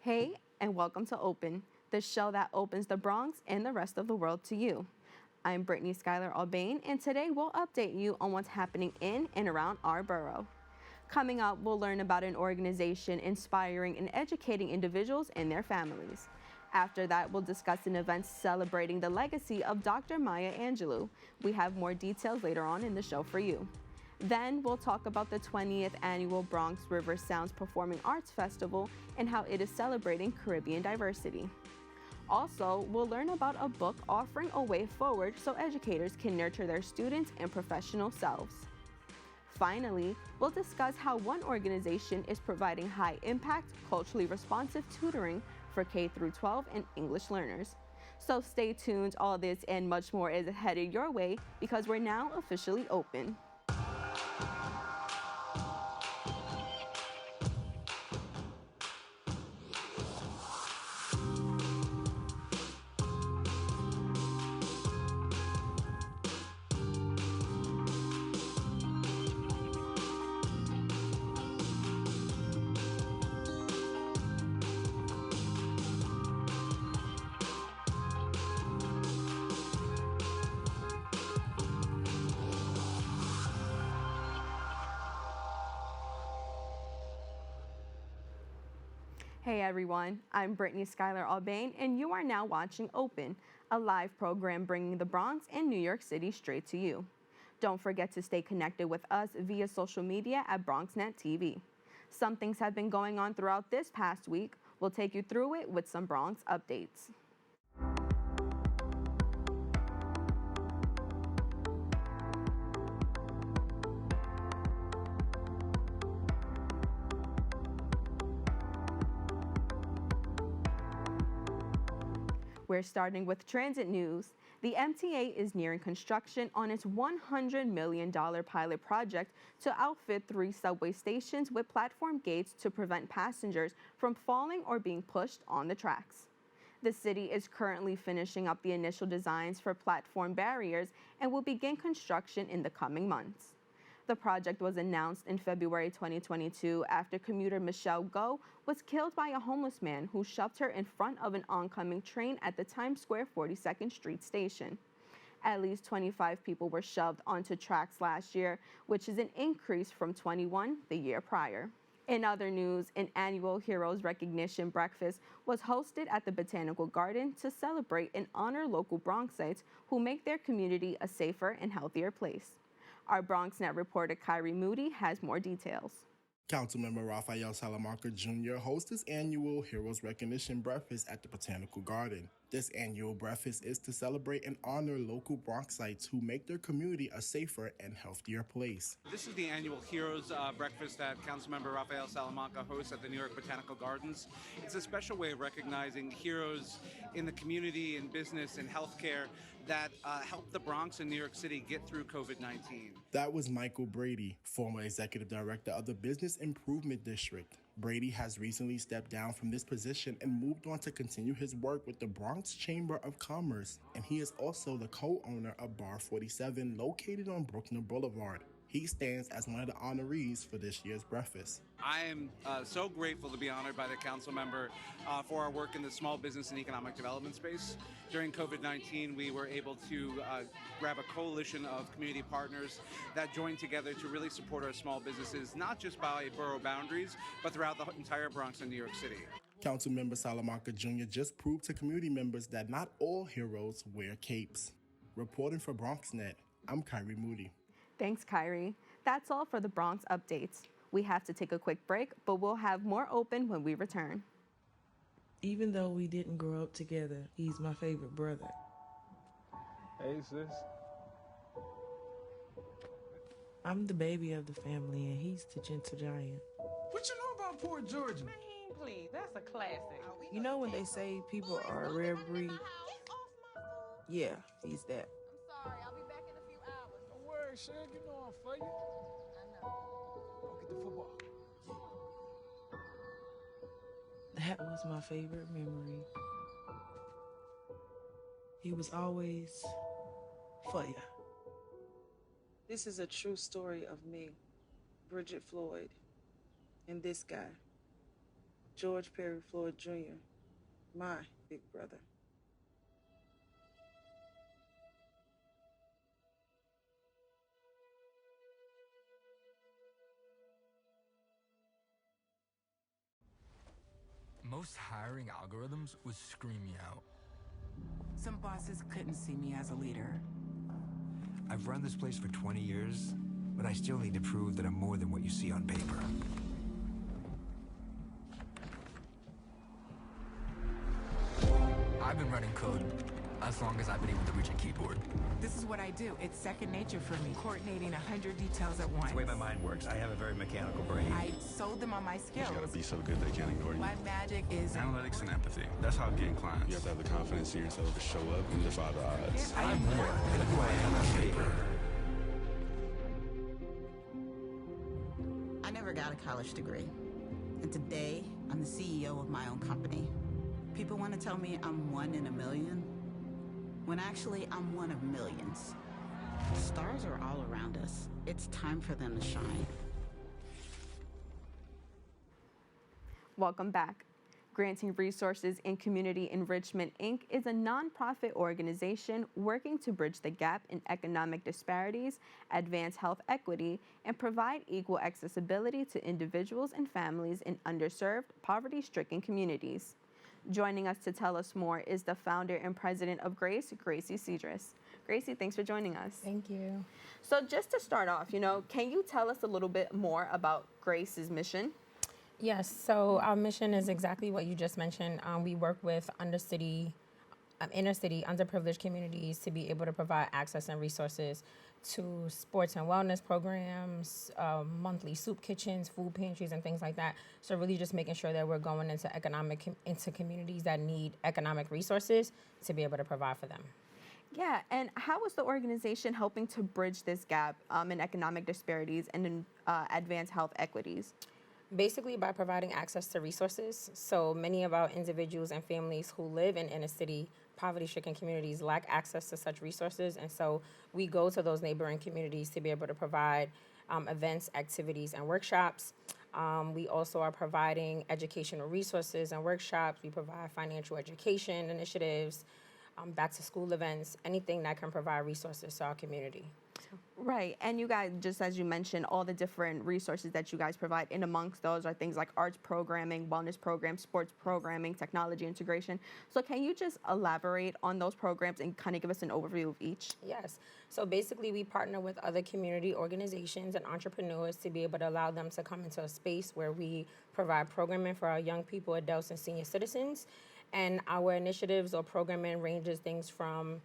Hey, and welcome to Open, the show that opens the Bronx and the rest of the world to you. I'm Brittany Skyler Aubain, and today we'll update you on what's happening in and around our borough. Coming up, we'll learn about an organization inspiring and educating individuals and their families. After that, we'll discuss an event celebrating the legacy of Dr. Maya Angelou. We have more details later on in the show for you. Then we'll talk about the 20th annual Bronx River Sounds Performing Arts Festival and how it is celebrating Caribbean diversity. Also, we'll learn about a book offering a way forward so educators can nurture their students and professional selves. Finally, we'll discuss how one organization is providing high-impact, culturally responsive tutoring for K-12 and English learners. So stay tuned, all this and much more is headed your way because we're now officially open. Hey everyone, I'm Brittany Skyler Aubain, and you are now watching Open, a live program bringing the Bronx and New York City straight to you. Don't forget to stay connected with us via social media at BronxNet TV. Some things have been going on throughout this past week. We'll take you through it with some Bronx updates. We're starting with transit news. The MTA is nearing construction on its $100 million pilot project to outfit 3 subway stations with platform gates to prevent passengers from falling or being pushed on the tracks. The city is currently finishing up the initial designs for platform barriers and will begin construction in the coming months. The project was announced in February 2022 after commuter Michelle Go was killed by a homeless man who shoved her in front of an oncoming train at the Times Square 42nd Street station. At least 25 people were shoved onto tracks last year, which is an increase from 21 the year prior. In other news, an annual Heroes Recognition Breakfast was hosted at the Botanical Garden to celebrate and honor local Bronxites who make their community a safer and healthier place. Our BronxNet reporter Kyrie Moody has more details. Councilmember Raphael Salamanca Jr. hosts his annual Heroes Recognition Breakfast at the Botanical Garden. This annual breakfast is to celebrate and honor local Bronxites who make their community a safer and healthier place. This is the annual Heroes Breakfast that Councilmember Raphael Salamanca hosts at the New York Botanical Gardens. It's a special way of recognizing heroes in the community, in business, and healthcare that helped the Bronx and New York City get through COVID-19. That was Michael Brady, former executive director of the Business Improvement District. Brady has recently stepped down from this position and moved on to continue his work with the Bronx Chamber of Commerce, and he is also the co-owner of Bar 47 located on Brooklyn Boulevard. He stands as one of the honorees for this year's breakfast. I am so grateful to be honored by the council member for our work in the small business and economic development space. During COVID-19, we were able to grab a coalition of community partners that joined together to really support our small businesses, not just by borough boundaries, but throughout the entire Bronx and New York City. Councilmember Salamanca Jr. just proved to community members that not all heroes wear capes. Reporting for BronxNet, I'm Kyrie Moody. Thanks, Kyrie. That's all for the Bronx updates. We have to take a quick break, but we'll have more Open when we return. Even though we didn't grow up together, he's my favorite brother. Hey, sis. I'm the baby of the family, and he's the gentle giant. What you know about Port Georgia? Man, please, that's a classic. You know when they say people are a rare breed? Yeah, he's that. I'm sorry, I'll be back in a few hours. Don't worry, Shaq. You know I'm for you. I know. Go get the football. That was my favorite memory. He was always for ya. This is a true story of me, Bridget Floyd, and this guy, George Perry Floyd Jr., my big brother. Most hiring algorithms would scream me out. Some bosses couldn't see me as a leader. I've run this place for 20 years, but I still need to prove that I'm more than what you see on paper. I've been running code as long as I've been able to reach a keyboard. This is what I do. It's second nature for me, coordinating 100 details at once. It's the way my mind works. I have a very mechanical brain. I sold them on my skills. You gotta be so good they can't ignore you. My magic is Analytics and empathy. That's how getting clients. You have to have the confidence in yourself to show up and defy the odds. I'm more than who I am on paper. I never got a college degree. And today, I'm the CEO of my own company. People want to tell me I'm one in a million, when actually I'm one of millions. Stars are all around us. It's time for them to shine. Welcome back. Granting Resources in Community Enrichment, Inc. is a nonprofit organization working to bridge the gap in economic disparities, advance health equity, and provide equal accessibility to individuals and families in underserved, poverty-stricken communities. Joining us to tell us more is the founder and president of G.R.A.C.E, Gracie Cedres. Gracie, thanks for joining us. Thank you. So just to start off, can you tell us a little bit more about G.R.A.C.'s mission? Yes, so our mission is exactly what you just mentioned. We work with inner city, underprivileged communities to be able to provide access and resources to sports and wellness programs, monthly soup kitchens, food pantries, and things like that. So really just making sure that we're going into communities that need economic resources to be able to provide for them. Yeah, and how is the organization helping to bridge this gap in economic disparities and in advance health equities? Basically by providing access to resources. So many of our individuals and families who live in inner city, poverty-stricken communities lack access to such resources. And so we go to those neighboring communities to be able to provide events, activities, and workshops. We also are providing educational resources and workshops. We provide financial education initiatives, back-to-school events, anything that can provide resources to our community. Right, and you guys, just as you mentioned, all the different resources that you guys provide, and amongst those are things like arts programming, wellness programs, sports programming, technology integration. So can you just elaborate on those programs and kind of give us an overview of each? Yes, so basically we partner with other community organizations and entrepreneurs to be able to allow them to come into a space where we provide programming for our young people, adults, and senior citizens. And our initiatives or programming ranges things from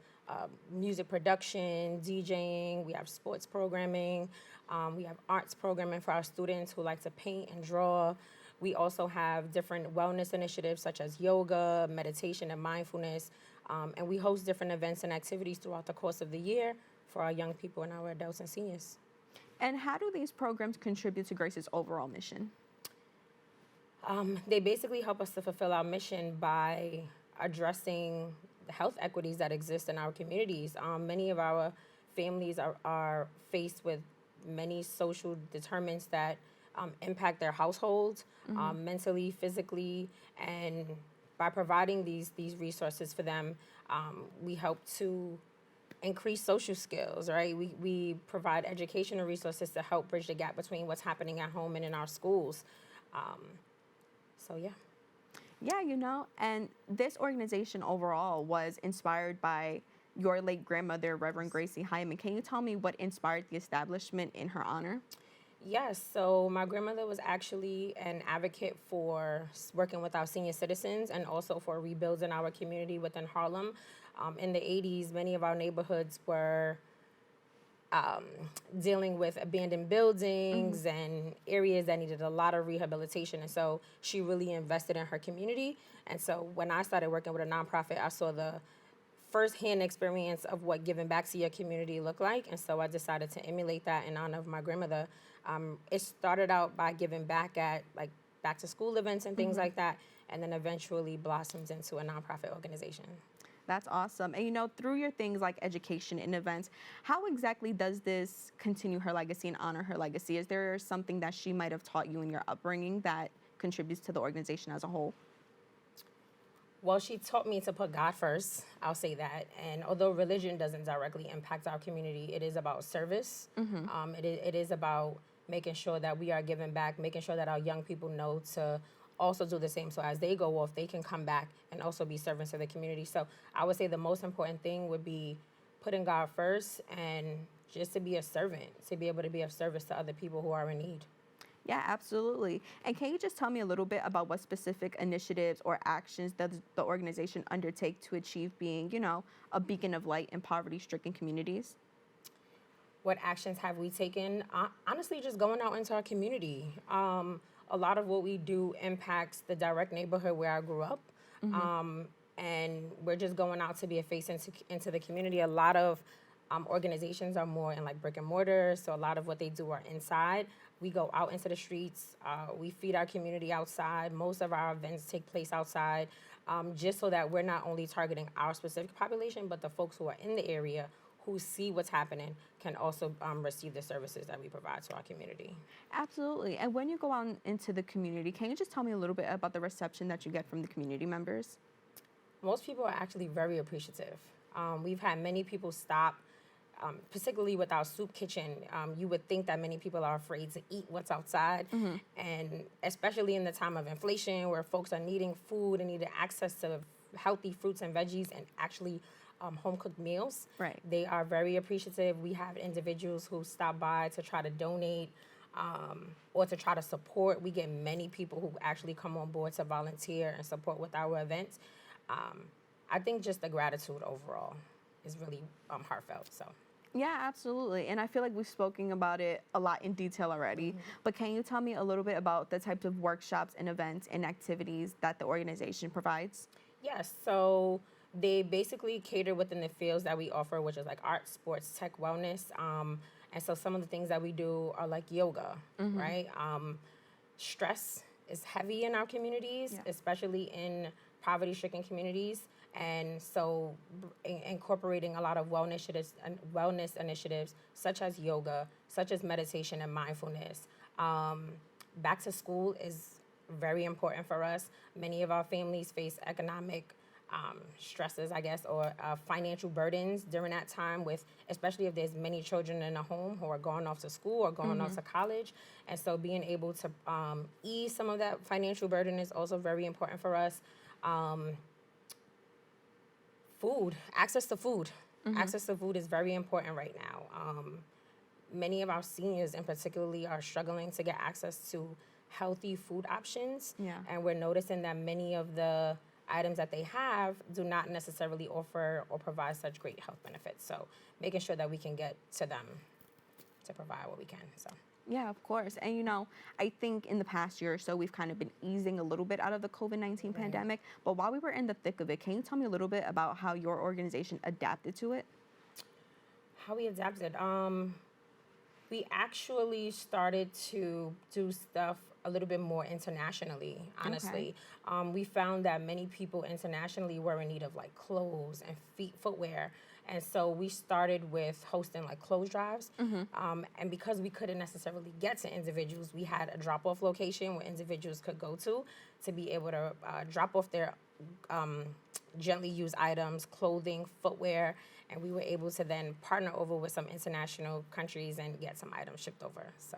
music production, DJing, we have sports programming, we have arts programming for our students who like to paint and draw. We also have different wellness initiatives such as yoga, meditation, and mindfulness. And we host different events and activities throughout the course of the year for our young people and our adults and seniors. And how do these programs contribute to Grace's overall mission? They basically help us to fulfill our mission by addressing the health equities that exist in our communities. Many of our families are faced with many social determinants that impact their households, mentally, physically, and by providing these resources for them, we help to increase social skills, right? We provide educational resources to help bridge the gap between what's happening at home and in our schools. So yeah. Yeah, and this organization overall was inspired by your late grandmother, Reverend Gracie Hyman. Can you tell me what inspired the establishment in her honor? Yes, so my grandmother was actually an advocate for working with our senior citizens and also for rebuilding our community within Harlem. In the 80s, many of our neighborhoods were dealing with abandoned buildings and areas that needed a lot of rehabilitation. And so she really invested in her community. And so when I started working with a nonprofit, I saw the firsthand experience of what giving back to your community looked like. And so I decided to emulate that in honor of my grandmother. It started out by giving back at like back to school events and things like that, and then eventually blossomed into a nonprofit organization. That's awesome. And through your things like education and events, how exactly does this continue her legacy and honor her legacy? Is there something that she might have taught you in your upbringing that contributes to the organization as a whole? Well, she taught me to put God first. I'll say that. And although religion doesn't directly impact our community, it is about service. It is about making sure that we are giving back, making sure that our young people know to also do the same. So as they go off, they can come back and also be servants to the community. So I would say the most important thing would be putting God first and just to be a servant, to be able to be of service to other people who are in need. Yeah, absolutely. And can you just tell me a little bit about what specific initiatives or actions does the organization undertake to achieve being, a beacon of light in poverty-stricken communities? What actions have we taken? Honestly, just going out into our community. A lot of what we do impacts the direct neighborhood where I grew up. And we're just going out to be a face into the community. A lot of organizations are more in like brick and mortar, so a lot of what they do are inside. We go out into the streets, we feed our community outside. Most of our events take place outside, just so that we're not only targeting our specific population, but the folks who are in the area who see what's happening can also receive the services that we provide to our community. Absolutely. And when you go out into the community, can you just tell me a little bit about the reception that you get from the community members? Most people are actually very appreciative. We've had many people stop, particularly with our soup kitchen. You would think that many people are afraid to eat what's outside. And especially in the time of inflation where folks are needing food and needing access to healthy fruits and veggies and actually home-cooked meals. Right. They are very appreciative. We have individuals who stop by to try to donate or to try to support. We get many people who actually come on board to volunteer and support with our events. I think just the gratitude overall is really heartfelt. So. Yeah, absolutely. And I feel like we've spoken about it a lot in detail already. But can you tell me a little bit about the types of workshops and events and activities that the organization provides? Yes. So they basically cater within the fields that we offer, which is like art, sports, tech, wellness. And so some of the things that we do are like yoga, right? Stress is heavy in our communities, especially in poverty-stricken communities. And so incorporating a lot of wellness initiatives such as yoga, such as meditation and mindfulness. Back to school is very important for us. Many of our families face economic stresses, I guess, or financial burdens during that time, with especially if there's many children in a home who are going off to school or going off to college. And so being able to ease some of that financial burden is also very important for us. Food, access to food. Access to food is very important right now. Many of our seniors in particularly are struggling to get access to healthy food options. And we're noticing that many of the items that they have do not necessarily offer or provide such great health benefits. So making sure that we can get to them to provide what we can. So. Yeah, of course. And, I think in the past year or so, we've kind of been easing a little bit out of the COVID-19 pandemic. But while we were in the thick of it, can you tell me a little bit about how your organization adapted to it? How we adapted? We actually started to do stuff a little bit more internationally, honestly. We found that many people internationally were in need of like clothes and footwear. And so we started with hosting like clothes drives. And because we couldn't necessarily get to individuals, we had a drop-off location where individuals could go to be able to drop off their gently used items, clothing, footwear. And we were able to then partner over with some international countries and get some items shipped over. So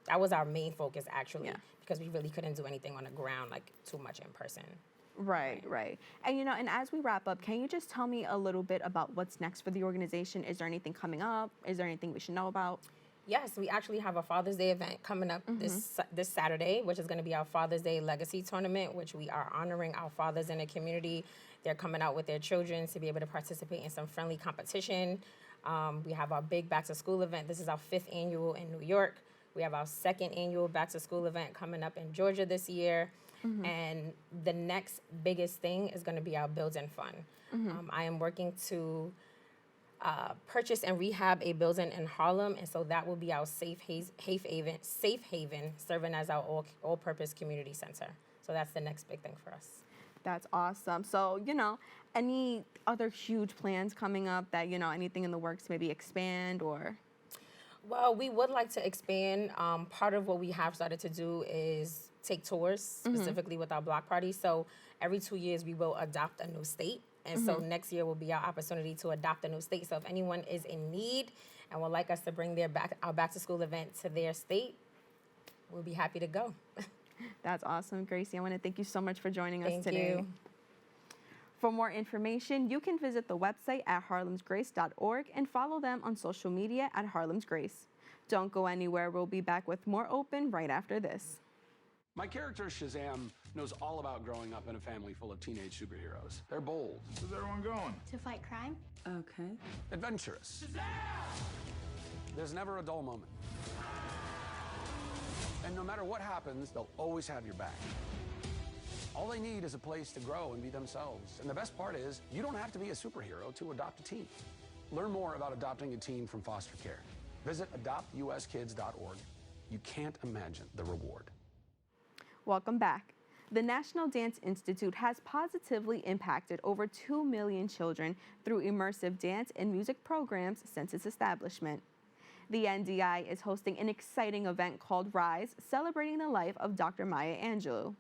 that was our main focus, actually, because we really couldn't do anything on the ground, like too much in person. Right. And, and as we wrap up, can you just tell me a little bit about what's next for the organization? Is there anything coming up? Is there anything we should know about? Yes, we actually have a Father's Day event coming up this Saturday, which is going to be our Father's Day Legacy Tournament, which we are honoring our fathers in the community. They're coming out with their children to be able to participate in some friendly competition. We have our big back-to-school event. This is our 5th annual in New York. We have our 2nd annual back-to-school event coming up in Georgia this year. And the next biggest thing is going to be our build-in fund. I am working to purchase and rehab a building in Harlem, and so that will be our safe haven, serving as our all-purpose community center. So that's the next big thing for us. That's awesome. So, any other huge plans coming up that, anything in the works, maybe expand or? Well, we would like to expand. Part of what we have started to do is take tours, specifically with our block parties. So every 2 years, we will adopt a new state. And so next year will be our opportunity to adopt a new state. So if anyone is in need and would like us to bring our back to school event to their state, we'll be happy to go. That's awesome, Gracie. I want to thank you so much for joining us Thank today. you. For more information, you can visit the website at harlemsgrace.org and follow them on social media at Harlem's Grace. Don't go anywhere. We'll be back with more Open right after this. My character, Shazam, knows all about growing up in a family full of teenage superheroes. They're bold. Where's everyone going? To fight crime? Okay. Adventurous. There's never a dull moment. And no matter what happens, they'll always have your back. All they need is a place to grow and be themselves. And the best part is, you don't have to be a superhero to adopt a teen. Learn more about adopting a teen from foster care. Visit adoptuskids.org. You can't imagine the reward. Welcome back. The National Dance Institute has positively impacted over 2 million children through immersive dance and music programs since its establishment. The NDI is hosting an exciting event called Rise, celebrating the life of Dr. Maya Angelou.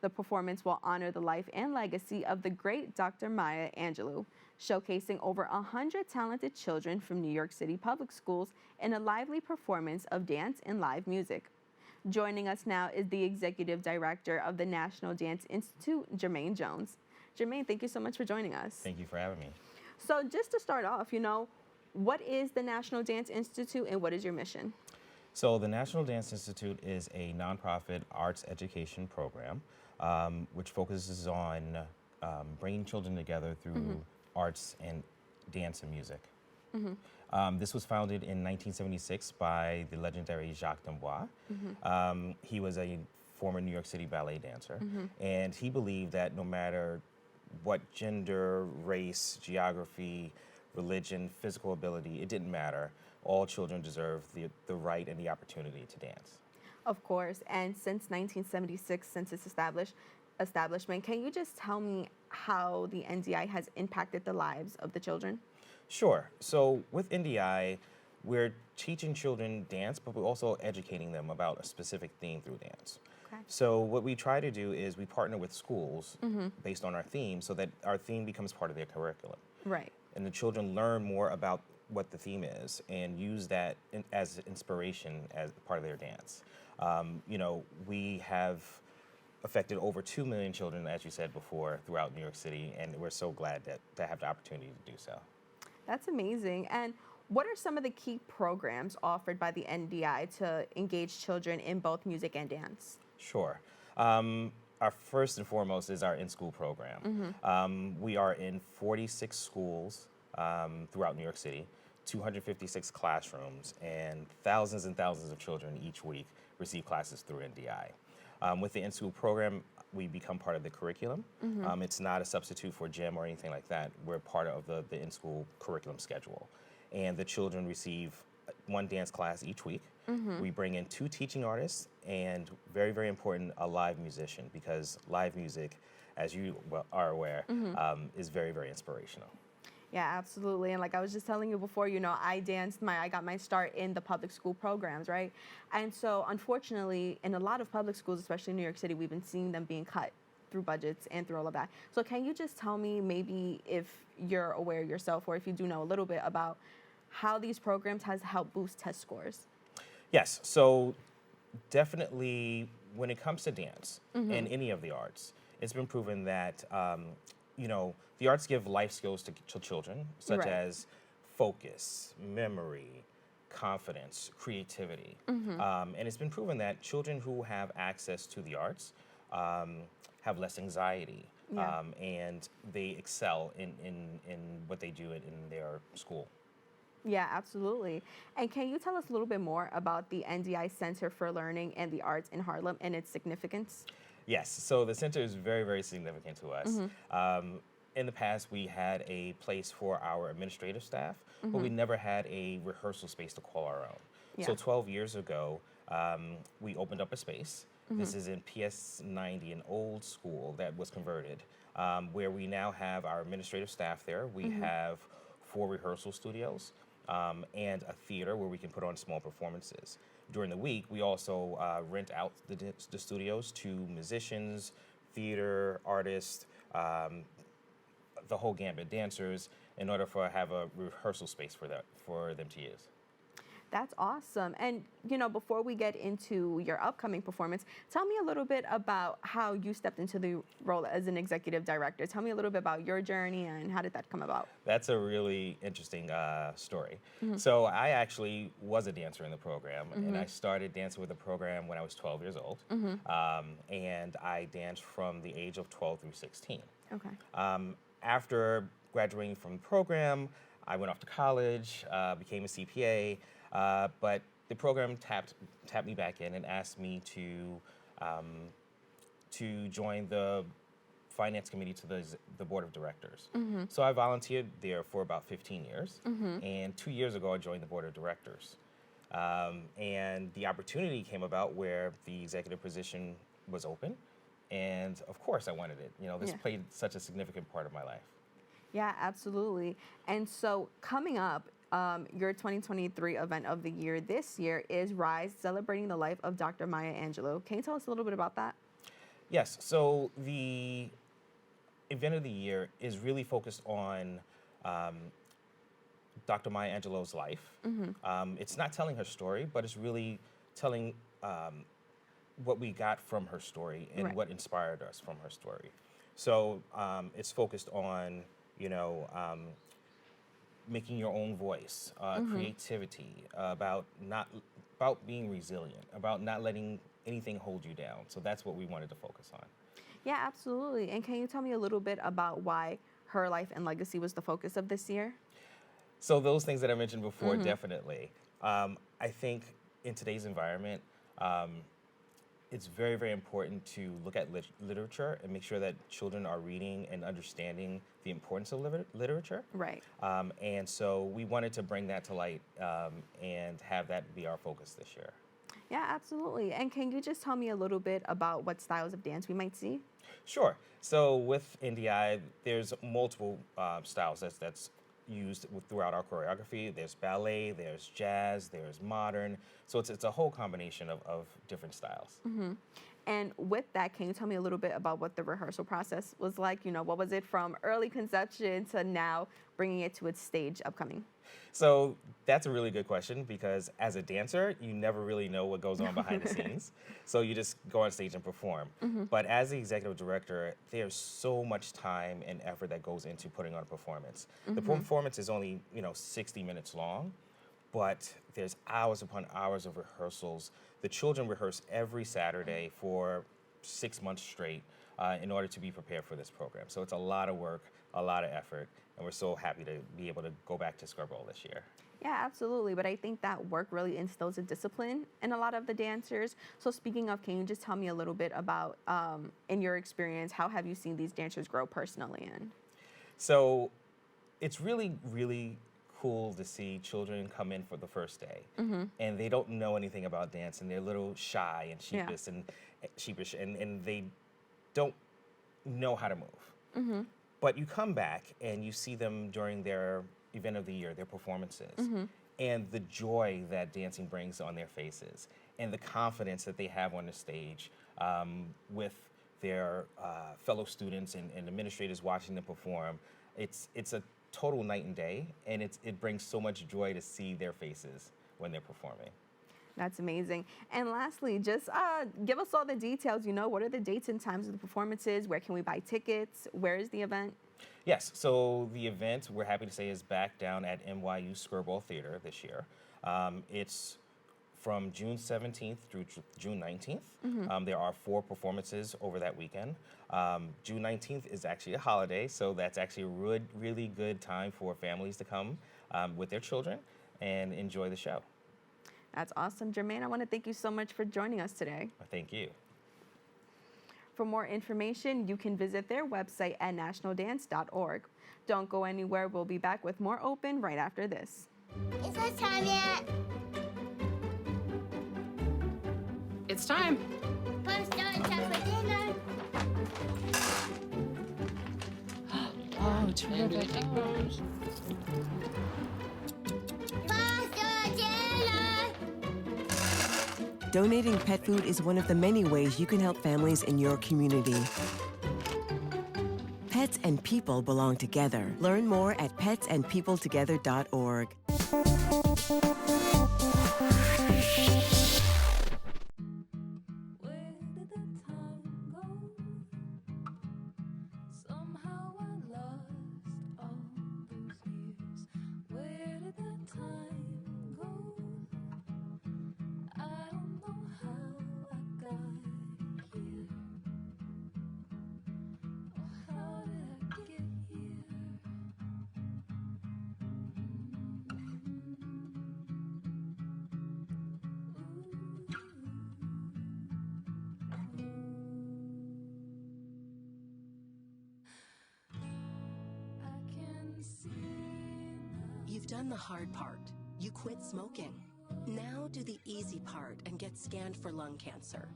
The performance will honor the life and legacy of the great Dr. Maya Angelou, showcasing over 100 talented children from New York City public schools in a lively performance of dance and live music. Joining us now is the Executive Director of the National Dance Institute, Jermaine Jones. Jermaine, thank you so much for joining us. Thank you for having me. So just to start off, what is the National Dance Institute and what is your mission? So the National Dance Institute is a nonprofit arts education program which focuses on bringing children together through arts and dance and music. This was founded in 1976 by the legendary Jacques D'Amboise. He was a former New York City ballet dancer, and he believed that no matter what gender, race, geography, religion, physical ability, it didn't matter. All children deserve the right and the opportunity to dance. Of course, and since 1976, since its establishment, can you just tell me how the NDI has impacted the lives of the children? Sure. So with NDI, we're teaching children dance, but we're also educating them about a specific theme through dance. Okay. So what we try to do is we partner with schools based on our theme so that our theme becomes part of their curriculum. Right. And the children learn more about what the theme is and use that as inspiration as part of their dance. We have affected over 2 million children, as you said before, throughout New York City, and we're so glad to have the opportunity to do so. That's amazing. And what are some of the key programs offered by the NDI to engage children in both music and dance? Sure. Our first and foremost is our in-school program. We are in 46 schools throughout New York City, 256 classrooms, and thousands of children each week receive classes through NDI. With the in-school program, we become part of the curriculum. It's not a substitute for gym or anything like that. We're part of the in-school curriculum schedule. And the children receive one dance class each week. We bring in 2 teaching artists and, very, very important, a live musician, because live music, as you are aware, is very, very inspirational. Yeah, absolutely. And like I was just telling you before, I got my start in the public school programs, right? And so unfortunately, in a lot of public schools, especially in New York City, we've been seeing them being cut through budgets and through all of that. So can you just tell me, maybe if you're aware yourself or if you do know a little bit about how these programs has helped boost test scores? Yes, so definitely when it comes to dance and any of the arts, it's been proven that the arts give life skills to children, such as focus, memory, confidence, creativity. And it's been proven that children who have access to the arts have less anxiety, and they excel in what they do in their school. Yeah, absolutely. And can you tell us a little bit more about the NDI Center for Learning and the Arts in Harlem and its significance? Yes, so the center is very, very significant to us. In the past, we had a place for our administrative staff, but we never had a rehearsal space to call our own. Yeah. So 12 years ago, we opened up a space. This is in PS 90, an old school that was converted, where we now have our administrative staff there. We have 4 rehearsal studios and a theater where we can put on small performances. during the week, we also rent out the studios to musicians, theater artists, the whole gambit, dancers, in order for have a rehearsal space for them to use. That's awesome. And, you know, before we get into your upcoming performance, tell me a little bit about how you stepped into the role as an executive director. Tell me a little bit about your journey and how did that come about? That's a really interesting story. So I actually was a dancer in the program, and I started dancing with the program when I was 12 years old. And I danced from the age of 12 through 16. Okay. After graduating from the program, I went off to college, became a CPA. But the program tapped me back in and asked me to join the finance committee to the board of directors. So I volunteered there for about 15 years, and 2 years ago I joined the board of directors. And the opportunity came about where the executive position was open, and of course I wanted it. You know, this played such a significant part of my life. Yeah, absolutely. And so coming up, your 2023 event of the year this year is Rise, celebrating the life of Dr. Maya Angelou. Can you tell us a little bit about that? Yes, so the event of the year is really focused on Dr. Maya Angelou's life. It's not telling her story, but it's really telling what we got from her story and what inspired us from her story. So it's focused on, you know, making your own voice, creativity, about being resilient, about not letting anything hold you down. So that's what we wanted to focus on. Yeah, absolutely. And can you tell me a little bit about why her life and legacy was the focus of this year? So those things that I mentioned before, definitely. I think in today's environment, it's very, very important to look at literature and make sure that children are reading and understanding the importance of literature. Right. And so we wanted to bring that to light and have that be our focus this year. Yeah, absolutely. And can you just tell me a little bit about what styles of dance we might see? Sure. So with NDI, there's multiple styles that's used throughout our choreography. There's ballet, there's jazz, there's modern. So it's a whole combination of different styles. And with that, can you tell me a little bit about what the rehearsal process was like? You know, what was it from early conception to now bringing it to its stage upcoming? So that's a really good question, because as a dancer, you never really know what goes on behind the scenes. So you just go on stage and perform. But as the executive director, there's so much time and effort that goes into putting on a performance. The performance is only, 60 minutes long, but there's hours upon hours of rehearsals. The children rehearse every Saturday for 6 months straight in order to be prepared for this program. So it's a lot of work, a lot of effort, and we're so happy to be able to go back to Scrubroll this year. Yeah, absolutely. But I think that work really instills a discipline in a lot of the dancers. So speaking of, can you just tell me a little bit about, in your experience, how have you seen these dancers grow personally? So it's really, really cool to see children come in for the first day, and they don't know anything about dance, and they're a little shy and sheepish, and they don't know how to move. But you come back and you see them during their event of the year, their performances, and the joy that dancing brings on their faces, and the confidence that they have on the stage with their fellow students and administrators watching them perform. It's a total night and day, and it brings so much joy to see their faces when they're performing. That's amazing. And lastly, just give us all the details. What are the dates and times of the performances? Where can we buy tickets? Where is the event? Yes, so the event, we're happy to say, is back down at NYU Scrubroll Theater this year. It's from June 17th through June 19th. There are 4 performances over that weekend. June 19th is actually a holiday, so that's actually a really good time for families to come with their children and enjoy the show. That's awesome. Jermaine, I want to thank you so much for joining us today. Thank you. For more information, you can visit their website at nationaldance.org. Don't go anywhere. We'll be back with more Aubain right after this. Is it time yet? It's time. I'm starting time for dinner. Oh, it's Rebekah. Faster, dinner! Donating pet food is one of the many ways you can help families in your community. Pets and people belong together. Learn more at petsandpeopletogether.org. You've done the hard part. You quit smoking. Now do the easy part and get scanned for lung cancer.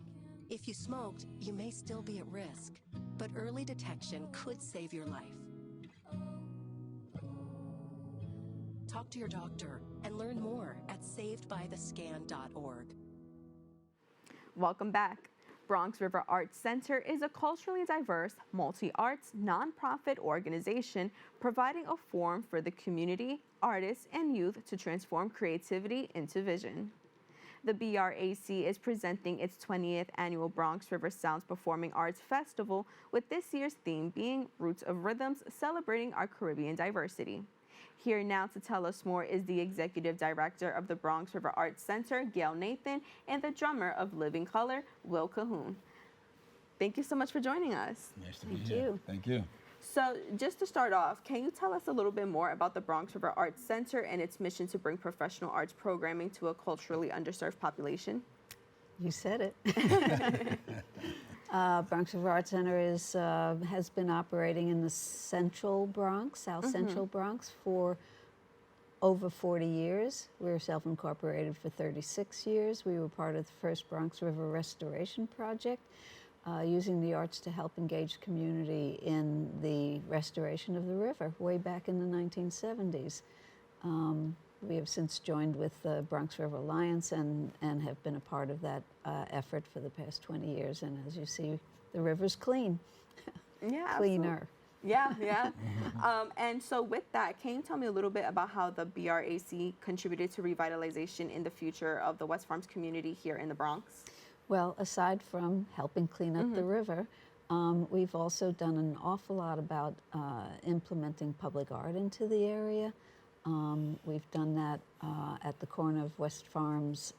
If you smoked, you may still be at risk, but early detection could save your life. Talk to your doctor and learn more at savedbythescan.org. Welcome back. Bronx River Arts Center is a culturally diverse, multi-arts, nonprofit organization providing a forum for the community, artists, and youth to transform creativity into vision. The B.R.A.C.E is presenting its 20th annual Bronx River Sounds Performing Arts Festival, with this year's theme being Roots of Rhythms, celebrating our Caribbean diversity. Here now to tell us more is the Executive Director of the Bronx River Arts Center, Gail Nathan, and the drummer of Living Color, Calhoun. Thank you so much for joining us. Nice to be here. Thank you. So just to start off, can you tell us a little bit more about the Bronx River Arts Center and its mission to bring professional arts programming to a culturally underserved population? You said it. Bronx River Arts Center has been operating in the central Bronx, South Central Bronx, for over 40 years. We were self-incorporated for 36 years. We were part of the first Bronx River Restoration Project, using the arts to help engage community in the restoration of the river way back in the 1970s. We have since joined with the Bronx River Alliance and have been a part of that effort for the past 20 years. And as you see, the river's clean. Yeah, Cleaner. Absolutely. Yeah. And so with that, can you tell me a little bit about how the B.R.A.C.E contributed to revitalization in the future of the West Farms community here in the Bronx? Well, aside from helping clean up the river, we've also done an awful lot about implementing public art into the area. We've done that at the corner of West Farms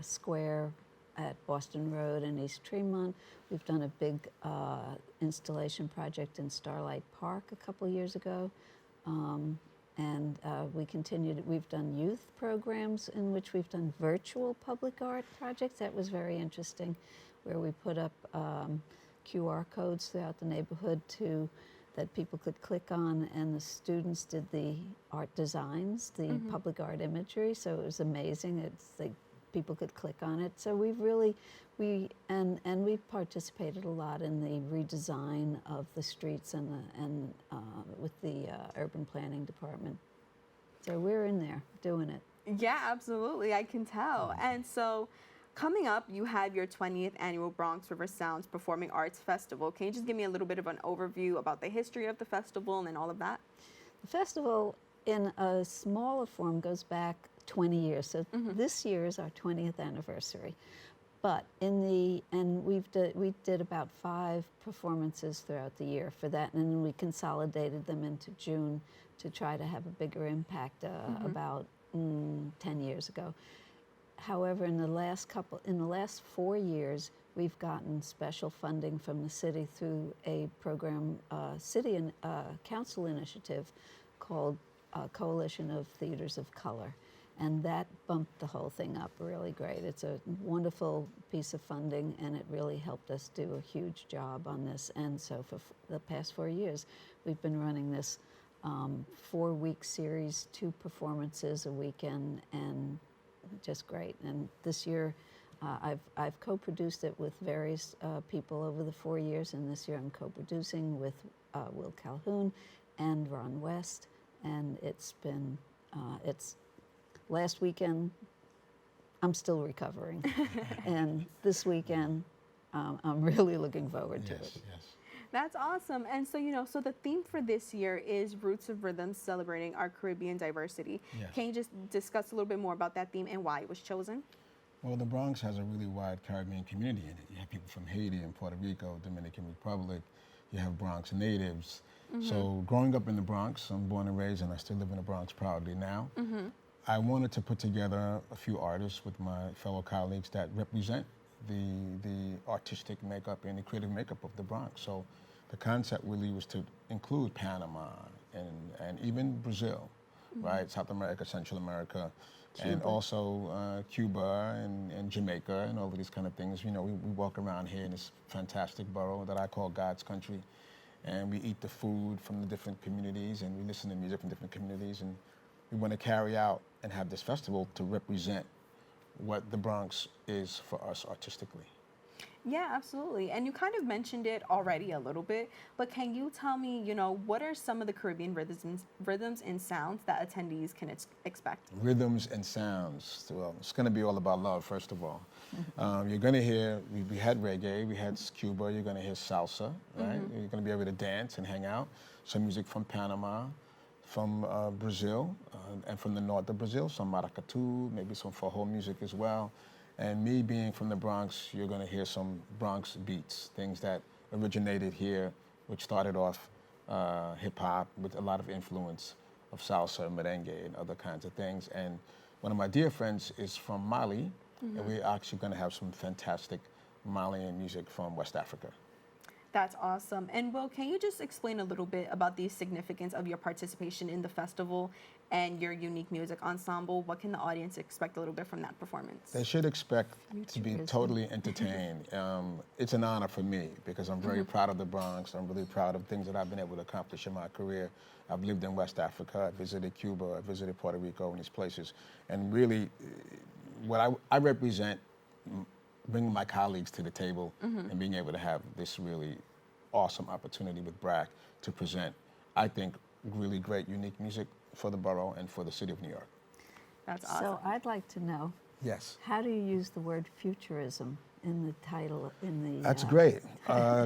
Square at Boston Road and East Tremont. We've done a big installation project in Starlight Park a couple years ago. And we continued, we've done youth programs in which we've done virtual public art projects. That was very interesting, where we put up QR codes throughout the neighborhood that people could click on, and the students did the art designs, the public art imagery, so it was amazing. It's like people could click on it. So we've really, we've participated a lot in the redesign of the streets and with the urban planning department. So we're in there doing it. Yeah, absolutely, I can tell. And so coming up, you have your 20th annual Bronx River Sounds Performing Arts Festival. Can you just give me a little bit of an overview about the history of the festival and all of that? The festival, in a smaller form, goes back 20 years. So this year is our 20th anniversary. But we did about 5 performances throughout the year for that, and then we consolidated them into June to try to have a bigger impact about 10 years ago. However, in the last 4 years, we've gotten special funding from the city through a program, city and council initiative called Coalition of Theaters of Color. And that bumped the whole thing up really great. It's a wonderful piece of funding, and it really helped us do a huge job on this. And so for the past 4 years, we've been running this 4-week series, 2 performances a weekend, and just great. And this year, I've co-produced it with various people over the 4 years, and this year I'm co-producing with Will Calhoun and Ron West, and it's been, last weekend, I'm still recovering. And this weekend, I'm really looking forward to it. That's awesome. And so, so the theme for this year is Roots of Rhythm, celebrating our Caribbean diversity. Yes. Can you just discuss a little bit more about that theme and why it was chosen? Well, the Bronx has a really wide Caribbean community in it. You have people from Haiti and Puerto Rico, Dominican Republic. You have Bronx natives. So growing up in the Bronx, I'm born and raised, and I still live in the Bronx proudly now. I wanted to put together a few artists with my fellow colleagues that represent the artistic makeup and the creative makeup of the Bronx. So the concept really was to include Panama and even Brazil, right? South America, Central America, and also Cuba and Jamaica and all of these kind of things. We walk around here in this fantastic borough that I call God's country, and we eat the food from the different communities, and we listen to music from different communities, and we want to carry out and have this festival to represent what the Bronx is for us artistically. Yeah, absolutely. And you kind of mentioned it already a little bit, but can you tell me, what are some of the Caribbean rhythms and sounds that attendees can expect? Rhythms and sounds. Well, it's going to be all about love, first of all. You're going to hear, we had reggae, we had Cuba, you're going to hear salsa, right? You're going to be able to dance and hang out. Some music from Panama, from Brazil, and from the north of Brazil, some maracatu, maybe some forró music as well. And me being from the Bronx, you're going to hear some Bronx beats, things that originated here, which started off hip-hop with a lot of influence of salsa, merengue, and other kinds of things. And one of my dear friends is from Mali, and we're actually going to have some fantastic Malian music from West Africa. That's awesome. And Will, can you just explain a little bit about the significance of your participation in the festival and your unique music ensemble? What can the audience expect a little bit from that performance? They should expect to be totally entertained. It's an honor for me because I'm very proud of the Bronx. I'm really proud of things that I've been able to accomplish in my career. I've lived in West Africa, I visited Cuba, I visited Puerto Rico and these places. And really, what I represent, bringing my colleagues to the table and being able to have this really awesome opportunity with BRAC to present, I think, really great, unique music for the borough and for the city of New York. That's awesome. So I'd like to know, yes, how do you use the word futurism in the title? That's a great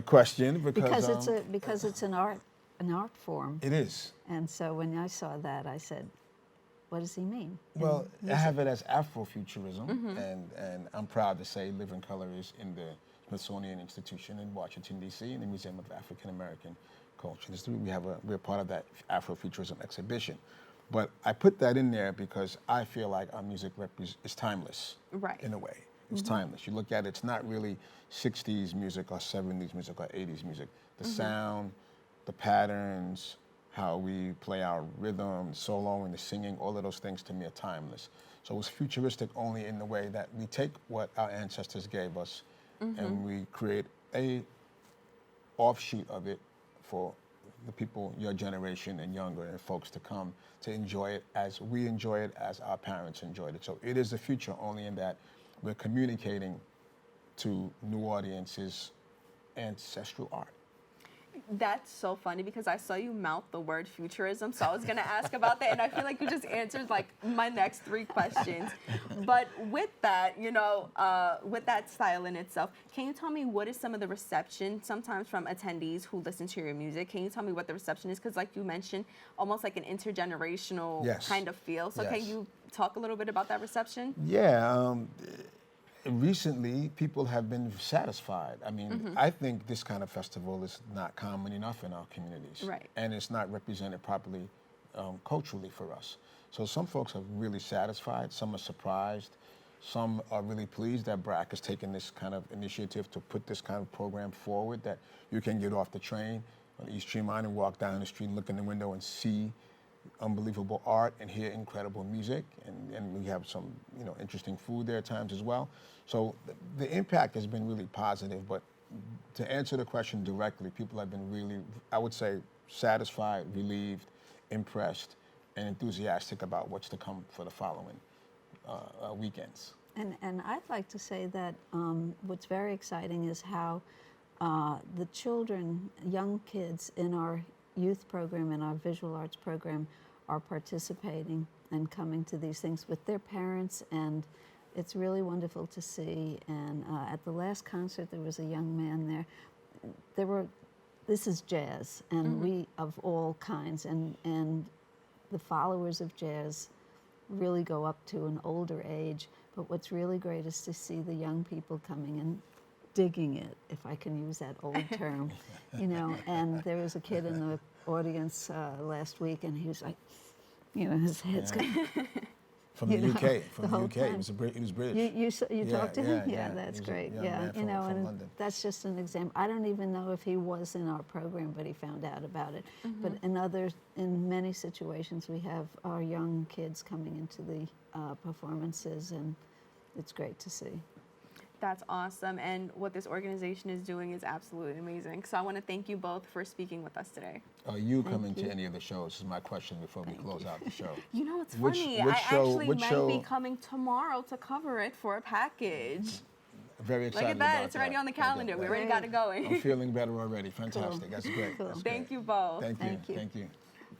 question because it's an art form. It is. And so when I saw that, I said, what does he mean? Well, I have it as Afrofuturism, and I'm proud to say Living Color is in the Smithsonian Institution in Washington, D.C., in the Museum of African American Culture. We're part of that Afrofuturism exhibition. But I put that in there because I feel like our music is timeless, right? In a way. It's timeless. You look at it, it's not really 60s music or 70s music or 80s music. The sound, the patterns, how we play our rhythm, solo, and the singing, all of those things to me are timeless. So it's futuristic only in the way that we take what our ancestors gave us and we create a offshoot of it for the people, your generation and younger and folks to come to enjoy it as we enjoy it, as our parents enjoyed it. So it is the future only in that we're communicating to new audiences ancestral art. That's so funny because I saw you mouth the word futurism, so I was going to ask about that, and I feel like you just answered like my next 3 questions. But with that, with that style in itself, can you tell me what is some of the reception sometimes from attendees who listen to your music? Can you tell me what the reception is? Because like you mentioned, almost like an intergenerational kind of feel. So can you talk a little bit about that reception? Yeah. Recently, people have been satisfied. I mean, I think this kind of festival is not common enough in our communities. Right. And it's not represented properly culturally for us. So some folks are really satisfied, some are surprised, some are really pleased that BRAC has taken this kind of initiative to put this kind of program forward, that you can get off the train on East Tremont and walk down the street and look in the window and see unbelievable art and hear incredible music, and we have some interesting food there at times as well. So the impact has been really positive, but to answer the question directly, people have been really, I would say, satisfied, relieved, impressed, and enthusiastic about what's to come for the following weekends. And I'd like to say that what's very exciting is how the children, young kids in our youth program and our visual arts program are participating and coming to these things with their parents and it's really wonderful to see. And at the last concert, there was a young man there. This is jazz, and we of all kinds, and the followers of jazz really go up to an older age. But what's really great is to see the young people coming and digging it, if I can use that old term, you know. And there was a kid in the audience last week, and he was like, you know, his head's going. From the UK, He was British. You talked to him? Yeah, He that's was a great. young Yeah, man you from know, and London. that's just an example. I don't even know if he was in our program, but he found out about it. But in many situations, we have our young kids coming into the performances, and it's great to see. That's awesome, and what this organization is doing is absolutely amazing. So I want to thank you both for speaking with us today. Are you coming to any of the shows? Is my question before we close out the show. You know, it's funny. I actually might be coming tomorrow to cover it for a package. Very excited. Look at that. About It's already that. on the calendar. We already got it going. I'm feeling better already. Fantastic. That's great. Cool. That's Thank great. you both. Thank you. Thank you.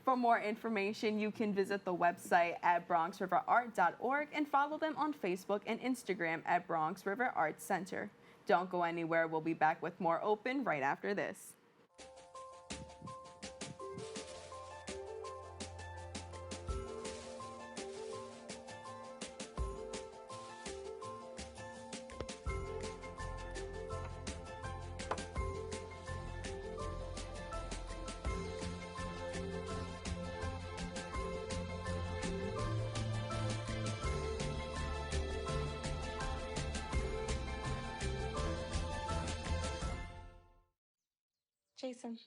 For more information, you can visit the website at bronxriverart.org and follow them on Facebook and Instagram at Bronx River Arts Center. Don't go anywhere. We'll be back with more Open right after this. Jason,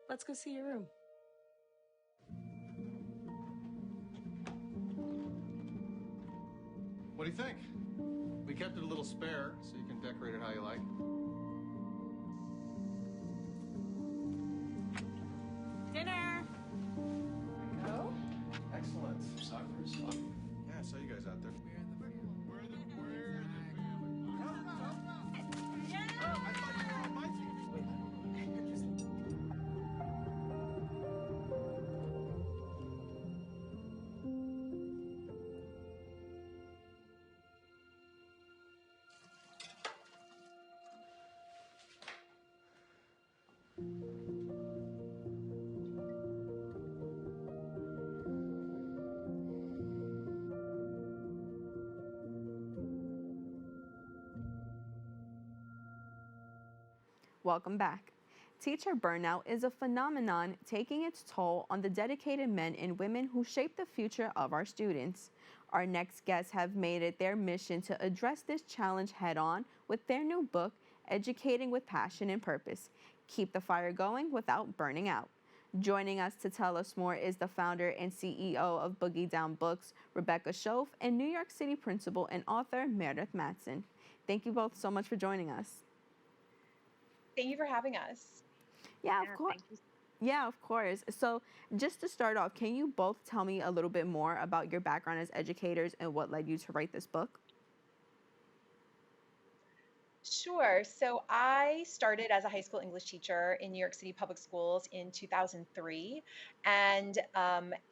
let's go see your room. What do you think? We kept it a little spare, so you can decorate it how you like. Dinner! Go? Excellent. Yeah, I saw you guys out there. Welcome back. Teacher burnout is a phenomenon taking its toll on the dedicated men and women who shape the future of our students. Our next guests have made it their mission to address this challenge head-on with their new book, Educating with Passion and Purpose. Keep the fire going without burning out. Joining us to tell us more is the founder and CEO of Boogie Down Books, Rebekah Shoaf, and New York City principal and author, Meredith Matson. Thank you both so much for joining us. Thank you for having us. Yeah, of course. Yeah, of course. So just to start off, can you both tell me a little bit more about your background as educators and what led you to write this book? Sure. So I started as a high school English teacher in New York City public schools in 2003. And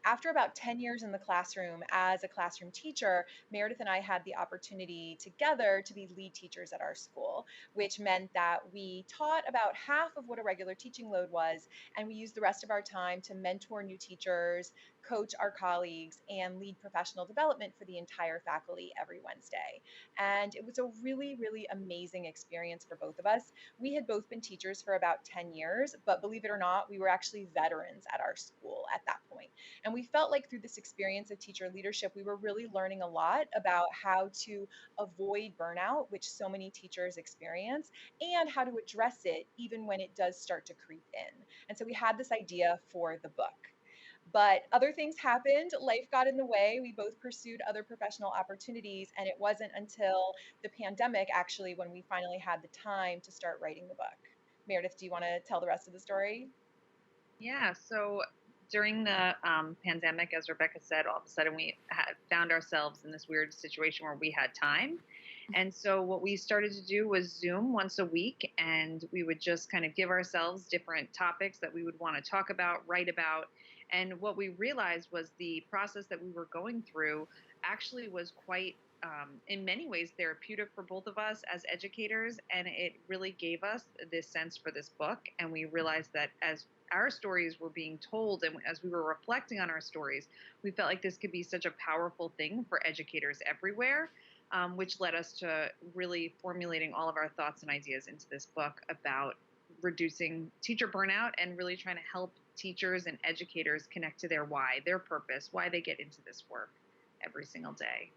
after about 10 years in the classroom as a classroom teacher, Meredith and I had the opportunity together to be lead teachers at our school, which meant that we taught about half of what a regular teaching load was. And we used the rest of our time to mentor new teachers, coach our colleagues, and lead professional development for the entire faculty every Wednesday. And it was a really, really amazing experience for both of us. We had both been teachers for about 10 years, but believe it or not, we were actually veterans at our school at that point. And we felt like through this experience of teacher leadership, we were really learning a lot about how to avoid burnout, which so many teachers experience, and how to address it even when it does start to creep in. And so we had this idea for the book. But other things happened. Life got in the way. We both pursued other professional opportunities. And it wasn't until the pandemic, actually, when we finally had the time to start writing the book. Meredith, do you want to tell the rest of the story? Yeah. So during the pandemic, as Rebekah said, all of a sudden we found ourselves in this weird situation where we had time. And so what we started to do was Zoom once a week, and we would just kind of give ourselves different topics that we would want to talk about, write about. And what we realized was the process that we were going through actually was quite in many ways therapeutic for both of us as educators, and it really gave us this sense for this book. And we realized that as our stories were being told and as we were reflecting on our stories, we felt like this could be such a powerful thing for educators everywhere, which led us to really formulating all of our thoughts and ideas into this book about reducing teacher burnout and really trying to help teachers and educators connect to their why, their purpose, why they get into this work every single day.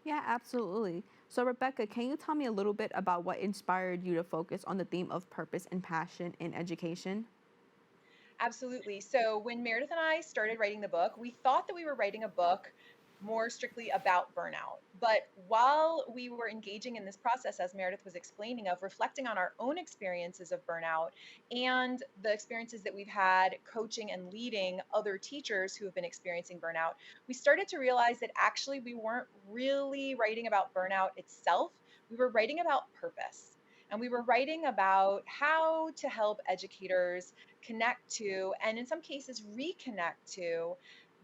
Yeah, absolutely. So, Rebekah, can you tell me a little bit about what inspired you to focus on the theme of purpose and passion in education? Absolutely. So when Meredith and I started writing the book, we thought that we were writing a book more strictly about burnout. But while we were engaging in this process, as Meredith was explaining, of reflecting on our own experiences of burnout and the experiences that we've had coaching and leading other teachers who have been experiencing burnout, we started to realize that actually we weren't really writing about burnout itself. We were writing about purpose. And we were writing about how to help educators connect to, and in some cases, reconnect to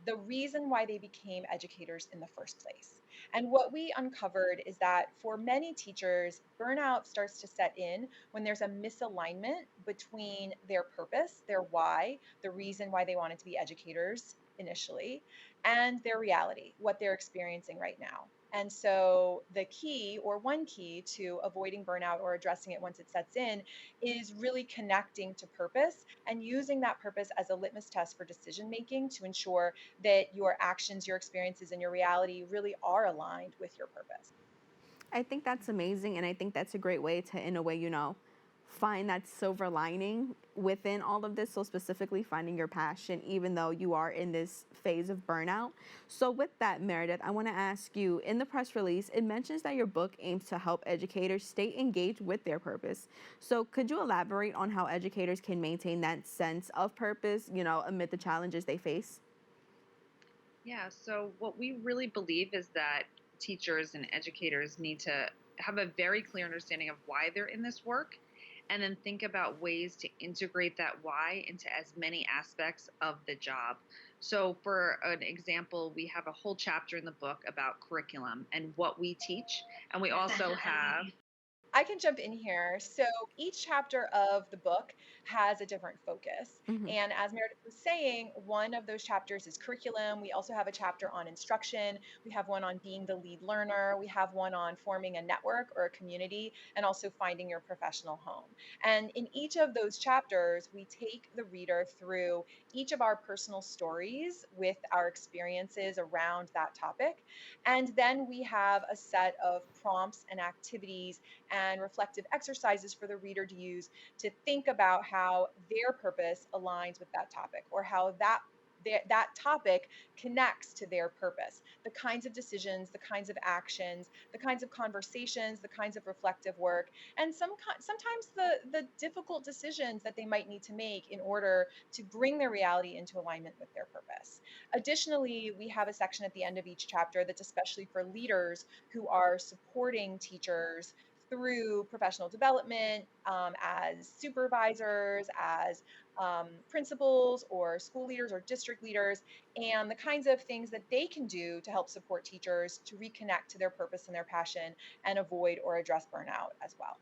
the reason why they became educators in the first place. And what we uncovered is that for many teachers, burnout starts to set in when there's a misalignment between their purpose, their why, the reason why they wanted to be educators initially, and their reality, what they're experiencing right now. And so the key, or one key to avoiding burnout or addressing it once it sets in, is really connecting to purpose and using that purpose as a litmus test for decision making to ensure that your actions, your experiences, and your reality really are aligned with your purpose. I think that's amazing, and I think that's a great way to, in a way, find that silver lining within all of this. So specifically finding your passion, even though you are in this phase of burnout. So with that, Meredith, I want to ask you, in the press release, it mentions that your book aims to help educators stay engaged with their purpose. So could you elaborate on how educators can maintain that sense of purpose, amid the challenges they face? Yeah, so what we really believe is that teachers and educators need to have a very clear understanding of why they're in this work, and then think about ways to integrate that why into as many aspects of the job. So for an example, we have a whole chapter in the book about curriculum and what we teach. And we also have I can jump in here. So each chapter of the book has a different focus. And as Meredith was saying, one of those chapters is curriculum. We also have a chapter on instruction. We have one on being the lead learner. We have one on forming a network or a community, and also finding your professional home. And in each of those chapters, we take the reader through each of our personal stories with our experiences around that topic. And then we have a set of prompts and activities and reflective exercises for the reader to use to think about how their purpose aligns with that topic, or how that topic connects to their purpose, the kinds of decisions, the kinds of actions, the kinds of conversations, the kinds of reflective work, and sometimes the difficult decisions that they might need to make in order to bring their reality into alignment with their purpose. Additionally, we have a section at the end of each chapter that's especially for leaders who are supporting teachers through professional development, as supervisors, as principals or school leaders or district leaders, and the kinds of things that they can do to help support teachers to reconnect to their purpose and their passion and avoid or address burnout as well.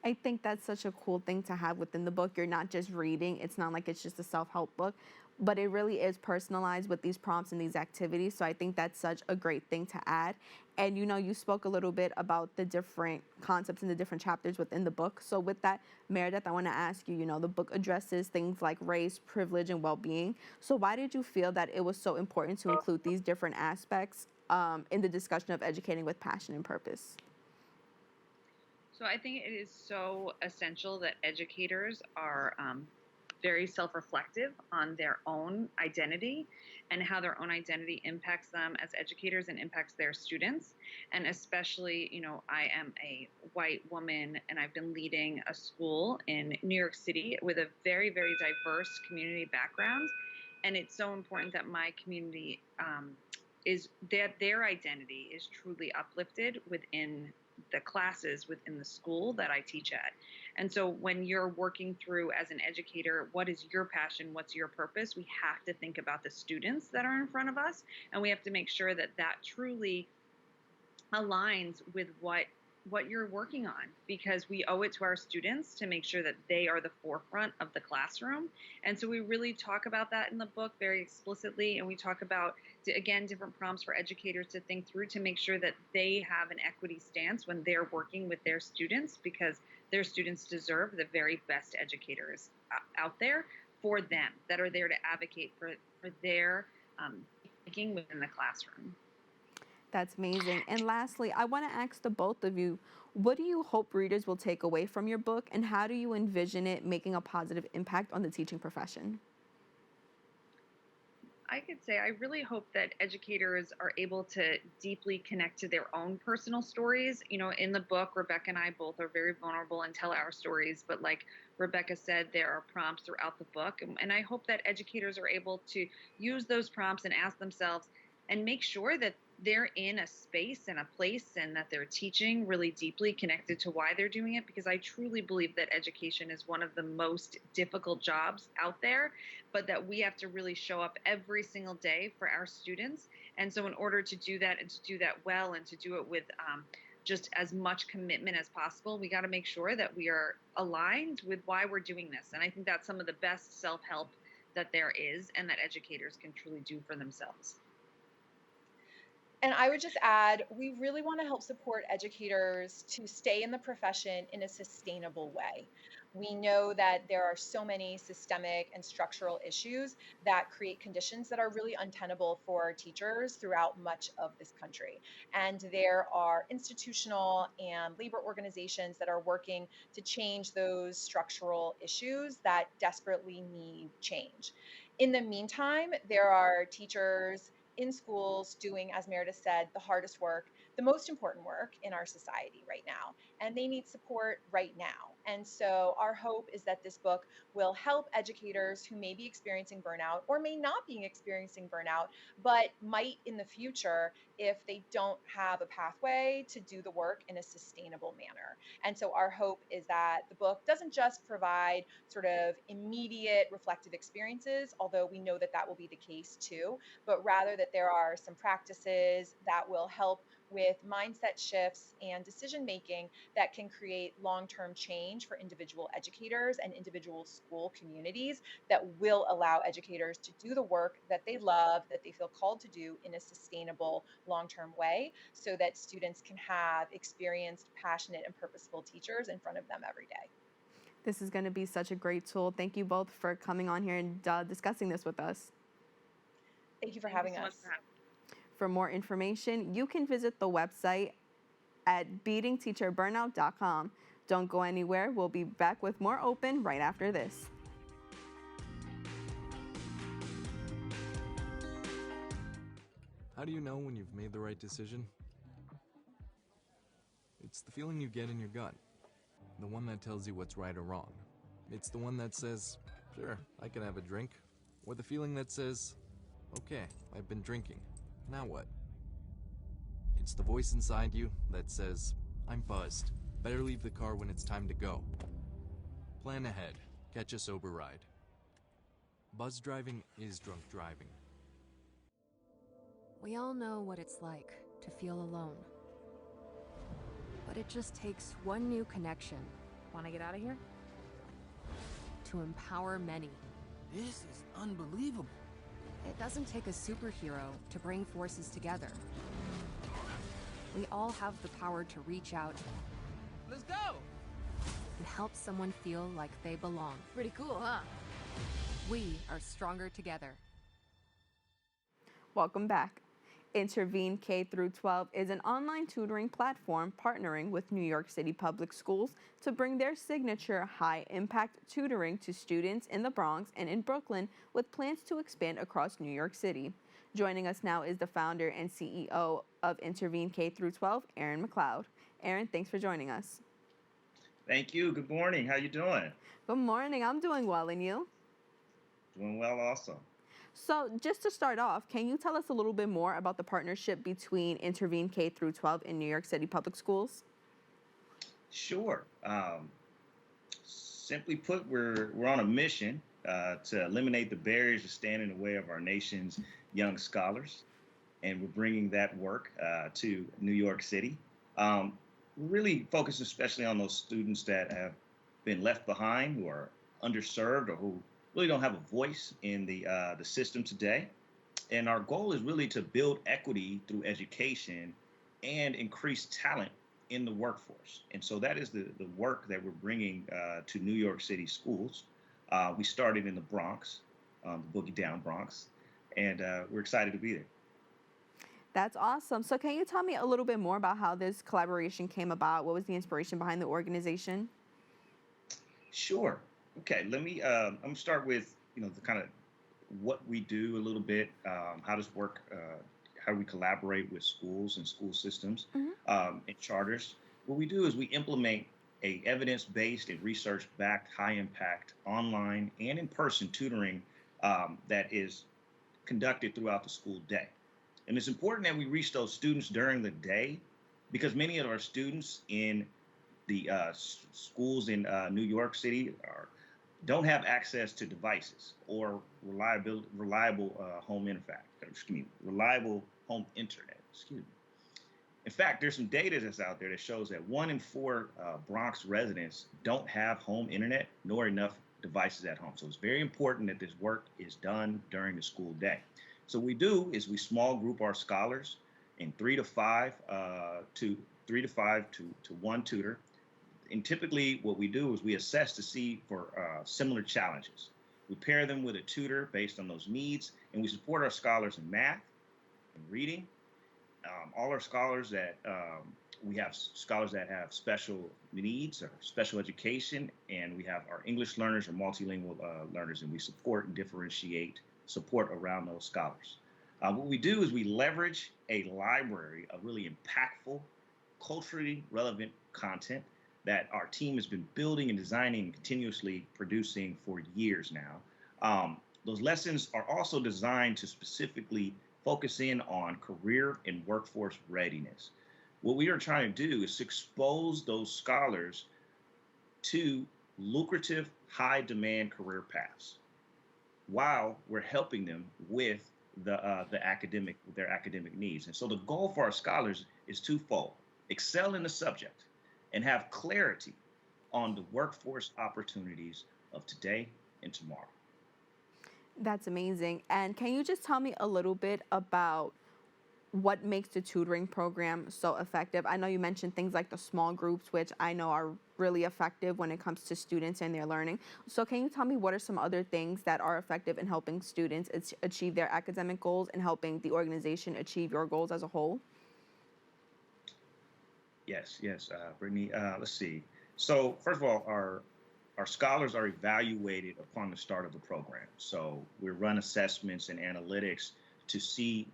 I think that's such a cool thing to have within the book. You're not just reading. It's not like it's just a self-help book, but it really is personalized with these prompts and these activities. So I think that's such a great thing to add. And you spoke a little bit about the different concepts in the different chapters within the book. So with that, Meredith, I want to ask you, the book addresses things like race, privilege, and well-being. So why did you feel that it was so important to include these different aspects in the discussion of educating with passion and purpose? So I think it is so essential that educators are very self-reflective on their own identity and how their own identity impacts them as educators and impacts their students. And especially, I am a white woman and I've been leading a school in New York City with a very, very diverse community background. And it's so important that my community is that their identity is truly uplifted within the classes within the school that I teach at. And so when you're working through as an educator, what is your passion? What's your purpose? We have to think about the students that are in front of us, and we have to make sure that that truly aligns with what you're working on, because we owe it to our students to make sure that they are the forefront of the classroom. And so we really talk about that in the book very explicitly, and we talk about, again, different prompts for educators to think through to make sure that they have an equity stance when they're working with their students, because their students deserve the very best educators out there for them, that are there to advocate for their thinking within the classroom. That's amazing. And lastly, I want to ask the both of you, what do you hope readers will take away from your book, and how do you envision it making a positive impact on the teaching profession? I could say I really hope that educators are able to deeply connect to their own personal stories. You know, in the book, Rebekah and I both are very vulnerable and tell our stories, but like Rebekah said, there are prompts throughout the book. And I hope that educators are able to use those prompts and ask themselves and make sure that they're in a space and a place and that they're teaching really deeply connected to why they're doing it, because I truly believe that education is one of the most difficult jobs out there, but that we have to really show up every single day for our students. And so in order to do that and to do that well and to do it with just as much commitment as possible, we got to make sure that we are aligned with why we're doing this. And I think that's some of the best self-help that there is and that educators can truly do for themselves. And I would just add, we really want to help support educators to stay in the profession in a sustainable way. We know that there are so many systemic and structural issues that create conditions that are really untenable for teachers throughout much of this country. And there are institutional and labor organizations that are working to change those structural issues that desperately need change. In the meantime, there are teachers in schools doing, as Meredith said, the hardest work, the most important work in our society right now. And they need support right now. And so our hope is that this book will help educators who may be experiencing burnout or may not be experiencing burnout, but might in the future if they don't have a pathway to do the work in a sustainable manner. And so our hope is that the book doesn't just provide sort of immediate reflective experiences, although we know that that will be the case too, but rather that there are some practices that will help with mindset shifts and decision making that can create long-term change for individual educators and individual school communities that will allow educators to do the work that they love, that they feel called to do in a sustainable long-term way, so that students can have experienced, passionate, and purposeful teachers in front of them every day. This is going to be such a great tool. Thank you both for coming on here and discussing this with us. Thank you for having us. For more information, you can visit the website at beatingteacherburnout.com. Don't go anywhere. We'll be back with more Aubain right after this. How do you know when you've made the right decision? It's the feeling you get in your gut. The one that tells you what's right or wrong. It's the one that says, sure, I can have a drink. Or the feeling that says, okay, I've been drinking. Now what? It's the voice inside you that says, I'm buzzed. Better leave the car when it's time to go. Plan ahead. Catch a sober ride. Buzz driving is drunk driving. We all know what it's like to feel alone. But it just takes one new connection. Want to get out of here? To empower many. This is unbelievable. It doesn't take a superhero to bring forces together. We all have the power to reach out. Let's go! And help someone feel like they belong. Pretty cool, huh? We are stronger together. Welcome back. Intervene K-12 is an online tutoring platform partnering with New York City Public Schools to bring their signature high-impact tutoring to students in the Bronx and in Brooklyn, with plans to expand across New York City. Joining us now is the founder and CEO of Intervene K-12, McCloud. Aaron, thanks for joining us. Thank you. Good morning. How you doing? Good morning. I'm doing well, and you? Doing well also. So just to start off, can you tell us a little bit more about the partnership between Intervene K-12 and New York City Public Schools? Sure. Simply put, we're on a mission to eliminate the barriers that stand in the way of our nation's young scholars. and we're bringing that work to New York City. We're really focused especially on those students that have been left behind, who are underserved, or who really don't have a voice in the system today. And our goal is really to build equity through education and increase talent in the workforce. And so that is the work that we're bringing to New York City schools. We started in the Bronx, the Boogie Down Bronx, and we're excited to be there. That's awesome. So can you tell me a little bit more about how this collaboration came about? What was the inspiration behind the organization? Sure. Okay, let me, I'm gonna start with, the kind of what we do a little bit, how does work, how we collaborate with schools and school systems and charters. What we do is we implement a evidence-based and research-backed high-impact online and in-person tutoring that is conducted throughout the school day. And it's important that we reach those students during the day, because many of our students in the schools in New York City don't have access to devices or reliable home reliable home internet. Excuse me. In fact, there's some data that's out there that shows that 1 in 4 Bronx residents don't have home internet nor enough devices at home. So it's very important that this work is done during the school day. So what we do is we small group our scholars in 3 to 5 to 1 tutor. And typically what we do is we assess to see for similar challenges. We pair them with a tutor based on those needs, and we support our scholars in math and reading. All our scholars that we have scholars that have special needs or special education, and we have our English learners or multilingual learners, and we support and differentiate support around those scholars. What we do is we leverage a library of really impactful, culturally relevant content that our team has been building and designing and continuously producing for years now. Those lessons are also designed to specifically focus in on career and workforce readiness. What we are trying to do is expose those scholars to lucrative, high-demand career paths, while we're helping them with their academic needs. And so the goal for our scholars is twofold: excel in the subject and have clarity on the workforce opportunities of today and tomorrow. That's amazing. And can you just tell me a little bit about what makes the tutoring program so effective? I know you mentioned things like the small groups, which I know are really effective when it comes to students and their learning. So can you tell me what are some other things that are effective in helping students achieve their academic goals and helping the organization achieve your goals as a whole? Yes, Brittany. Let's see. So first of all, our scholars are evaluated upon the start of the program. So we run assessments and analytics to see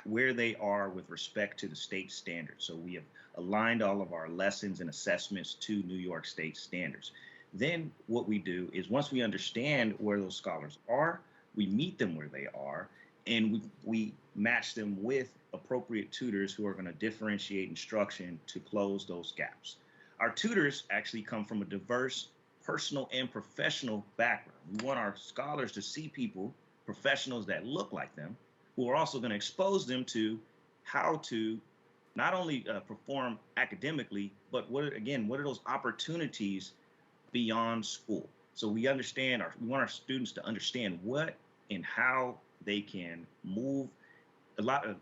where they are with respect to the state standards. So we have aligned all of our lessons and assessments to New York State standards. Then what we do is, once we understand where those scholars are, we meet them where they are, and we match them with appropriate tutors who are going to differentiate instruction to close those gaps. Our tutors actually come from a diverse personal and professional background. We want our scholars to see people, professionals that look like them, who are also going to expose them to how to not only perform academically, but what are those opportunities beyond school? So we want our students to understand what and how they can move.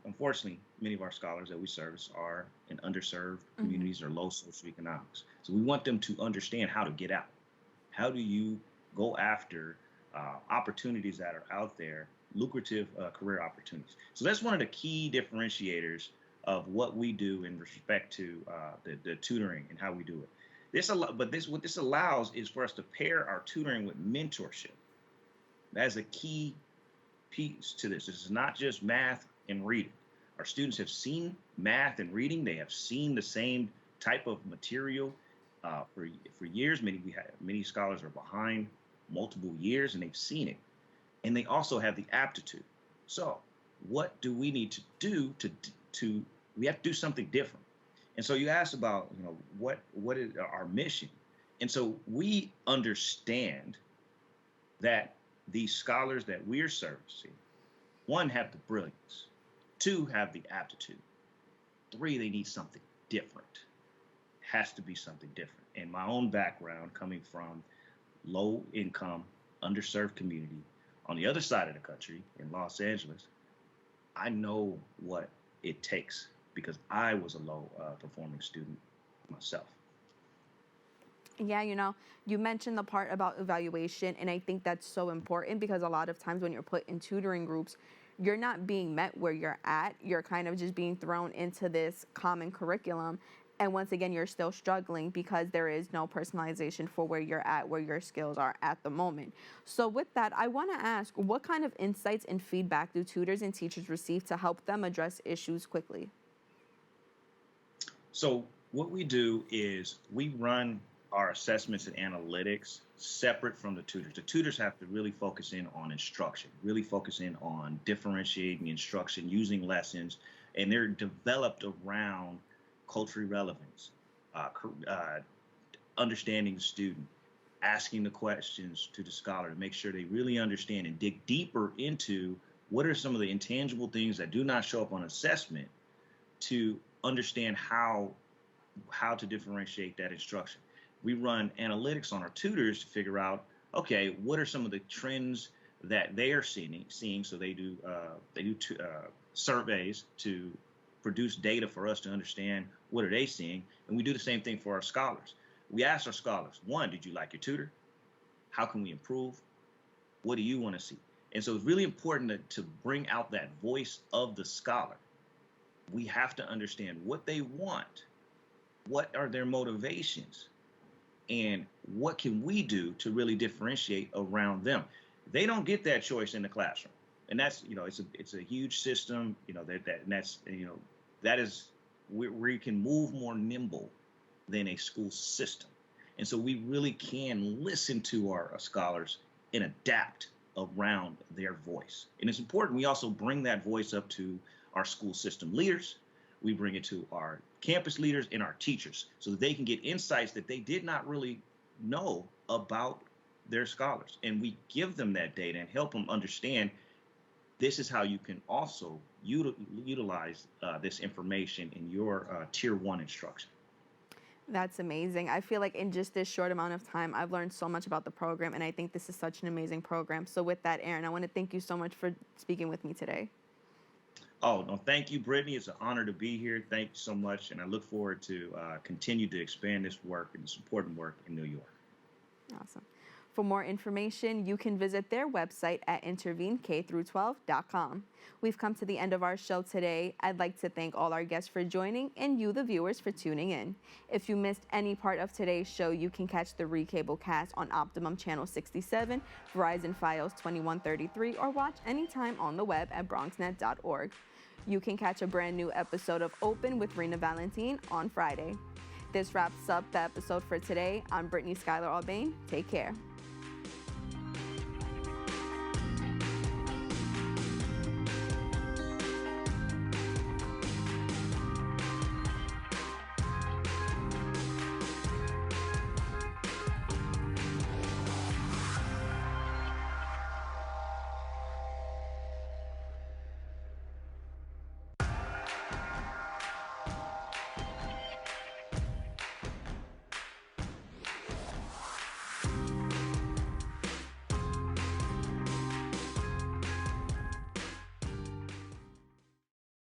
Unfortunately, many of our scholars that we service are in underserved communities or low socioeconomics. So we want them to understand how to get out. How do you go after opportunities that are out there, lucrative career opportunities? So that's one of the key differentiators of what we do in respect to the tutoring and how we do it. What this allows is for us to pair our tutoring with mentorship. That is a key piece to this. This is not just math and reading. Our students have seen math and reading. They have seen the same type of material for years. Many scholars are behind multiple years, and they've seen it. And they also have the aptitude. So what do we need to do we have to do something different. And so you asked about, what is our mission? And so we understand that these scholars that we're servicing, one, have the brilliance, 2, have the aptitude. 3, they need something different. Has to be something different. And my own background coming from low income, underserved community on the other side of the country in Los Angeles, I know what it takes because I was a low performing student myself. Yeah, you mentioned the part about evaluation, and I think that's so important because a lot of times when you're put in tutoring groups, you're not being met where you're at. You're kind of just being thrown into this common curriculum. And once again, you're still struggling because there is no personalization for where you're at, where your skills are at the moment. So with that, I want to ask, what kind of insights and feedback do tutors and teachers receive to help them address issues quickly? So what we do is we run our assessments and analytics separate from the tutors. The tutors have to really focus in on instruction, really focus in on differentiating instruction, using lessons, and they're developed around cultural relevance, understanding the student, asking the questions to the scholar to make sure they really understand and dig deeper into what are some of the intangible things that do not show up on assessment to understand how to differentiate that instruction. We run analytics on our tutors to figure out, okay, what are some of the trends that they are seeing? So they do surveys to produce data for us to understand what are they seeing, and we do the same thing for our scholars. We ask our scholars, 1, did you like your tutor? How can we improve? What do you want to see? And so it's really important to bring out that voice of the scholar. We have to understand what they want, what are their motivations, and what can we do to really differentiate around them. They don't get that choice in the classroom, and that's it's a huge system. That is where we can move more nimble than a school system, and so we really can listen to our scholars and adapt around their voice. And it's important we also bring that voice up to our school system leaders. We bring it to our campus leaders and our teachers so that they can get insights that they did not really know about their scholars. And we give them that data and help them understand this is how you can also utilize this information in your Tier 1 instruction. That's amazing. I feel like in just this short amount of time, I've learned so much about the program, and I think this is such an amazing program. So with that, Aaron, I want to thank you so much for speaking with me today. Oh, no, thank you, Brittany. It's an honor to be here. Thank you so much. And I look forward to continue to expand this work and this important work in New York. Awesome. For more information, you can visit their website at intervenek12.com. We've come to the end of our show today. I'd like to thank all our guests for joining and you, the viewers, for tuning in. If you missed any part of today's show, you can catch the Recable cast on Optimum Channel 67, Verizon Fios 2133, or watch anytime on the web at bronxnet.org. You can catch a brand new episode of Open with Rena Valentine on Friday. This wraps up the episode for today. I'm Brittany Skyler Aubain. Take care.